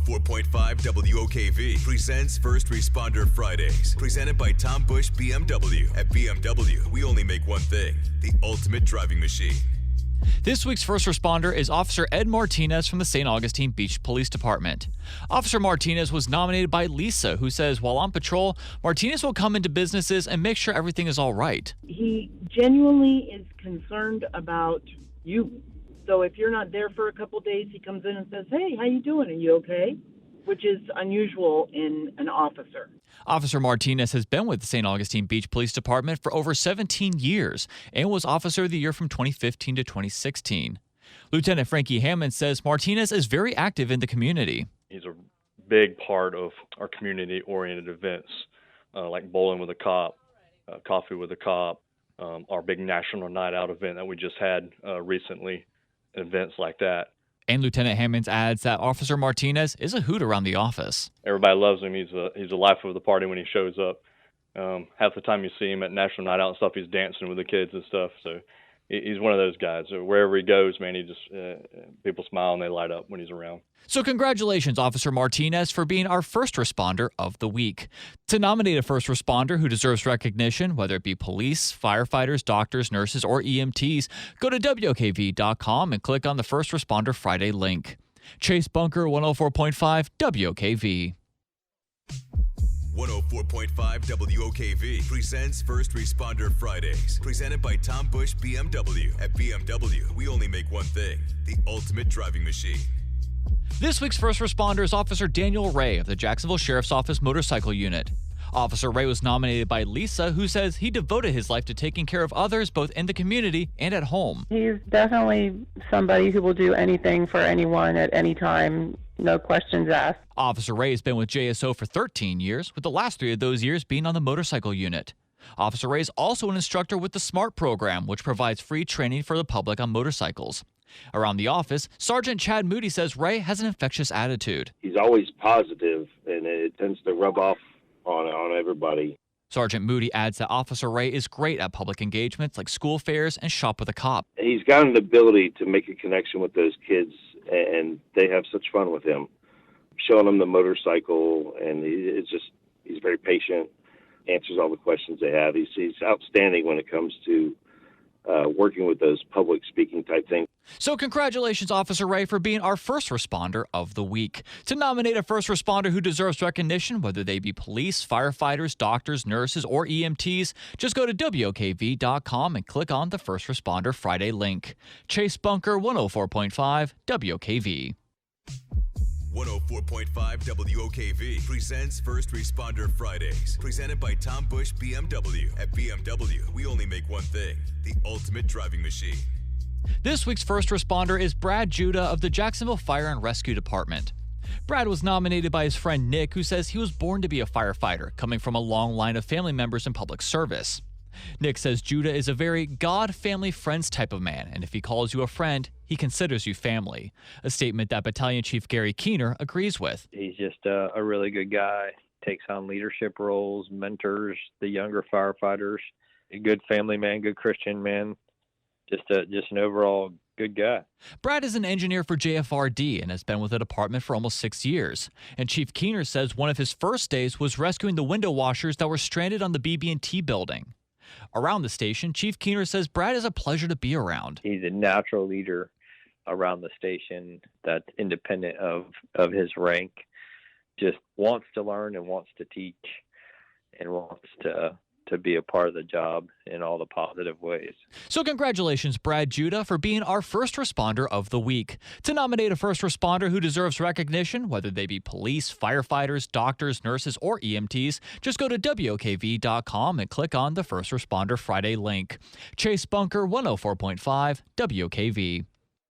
104.5 WOKV presents First Responder Fridays, presented by Tom Bush BMW. At BMW, we only make one thing, the ultimate driving machine. This week's first responder is Officer Ed Martinez from the St. Augustine Beach Police Department. Officer Martinez was nominated by Lisa, who says while on patrol, Martinez will come into businesses and make sure everything is all right. He genuinely is concerned about you. So if you're not there for a couple days, he comes in and says, "Hey, how you doing? Are you okay?" Which is unusual in an officer. Officer Martinez has been with the St. Augustine Beach Police Department for over 17 years and was Officer of the Year from 2015 to 2016. Lieutenant Frankie Hammond says Martinez is very active in the community. He's a big part of our community-oriented events, like Bowling with a Cop, Coffee with a Cop, our big National Night Out event that we just had recently, events like that. And Lieutenant Hammond adds that Officer Martinez is a hoot around the office. Everybody loves him. He's the life of the party when he shows up. Half the time you see him at National Night Out and stuff, he's dancing with the kids and stuff. So he's one of those guys. So wherever he goes, man, he just people smile and they light up when he's around. So congratulations, Officer Martinez, for being our first responder of the week. To nominate a first responder who deserves recognition, whether it be police, firefighters, doctors, nurses, or EMTs, go to WOKV.com and click on the First Responder Friday link. Chase Bunker, 104.5 WOKV. 104.5 WOKV presents First Responder Fridays, presented by Tom Bush BMW. At BMW, we only make one thing, the ultimate driving machine. This week's first responder is Officer Daniel Ray of the Jacksonville Sheriff's Office Motorcycle Unit. Officer Ray was nominated by Lisa, who says he devoted his life to taking care of others both in the community and at home. He's definitely somebody who will do anything for anyone at any time, no questions asked. Officer Ray has been with JSO for 13 years, with the last 3 of those years being on the motorcycle unit. Officer Ray is also an instructor with the SMART program, which provides free training for the public on motorcycles. Around the office, Sergeant Chad Moody says Ray has an infectious attitude. He's always positive, and it tends to rub off on everybody. Sergeant Moody adds that Officer Ray is great at public engagements like school fairs and Shop with a Cop. He's got an ability to make a connection with those kids, and they have such fun with him. Showing them the motorcycle, and he's very patient, answers all the questions they have. He's outstanding when it comes to working with those public speaking type things. So congratulations, Officer Ray, for being our first responder of the week. To nominate a first responder who deserves recognition, whether they be police, firefighters, doctors, nurses, or EMTs, just go to WOKV.com and click on the First Responder Friday link. Chase Bunker, 104.5 WOKV. 104.5 WOKV presents First Responder Fridays, presented by Tom Bush BMW. At BMW, we only make one thing, the ultimate driving machine. This week's first responder is Brad Judah of the Jacksonville Fire and Rescue Department. Brad was nominated by his friend Nick, who says he was born to be a firefighter, coming from a long line of family members in public service. Nick says Judah is a very God, family, friends type of man, and if he calls you a friend, he considers you family, a statement that Battalion Chief Gary Keener agrees with. He's just a really good guy, takes on leadership roles, mentors the younger firefighters, a good family man, good Christian man, just an overall good guy. Brad is an engineer for JFRD and has been with the department for almost 6 years. And Chief Keener says one of his first days was rescuing the window washers that were stranded on the BB&T building. Around the station, Chief Keener says Brad is a pleasure to be around. He's a natural leader around the station that's independent of his rank, just wants to learn and wants to teach and wants to be a part of the job in all the positive ways. So congratulations, Brad Judah, for being our first responder of the week. To nominate a first responder who deserves recognition, whether they be police, firefighters, doctors, nurses, or EMTs, just go to WOKV.com and click on the First Responder Friday link. Chase Bunker, 104.5 WOKV.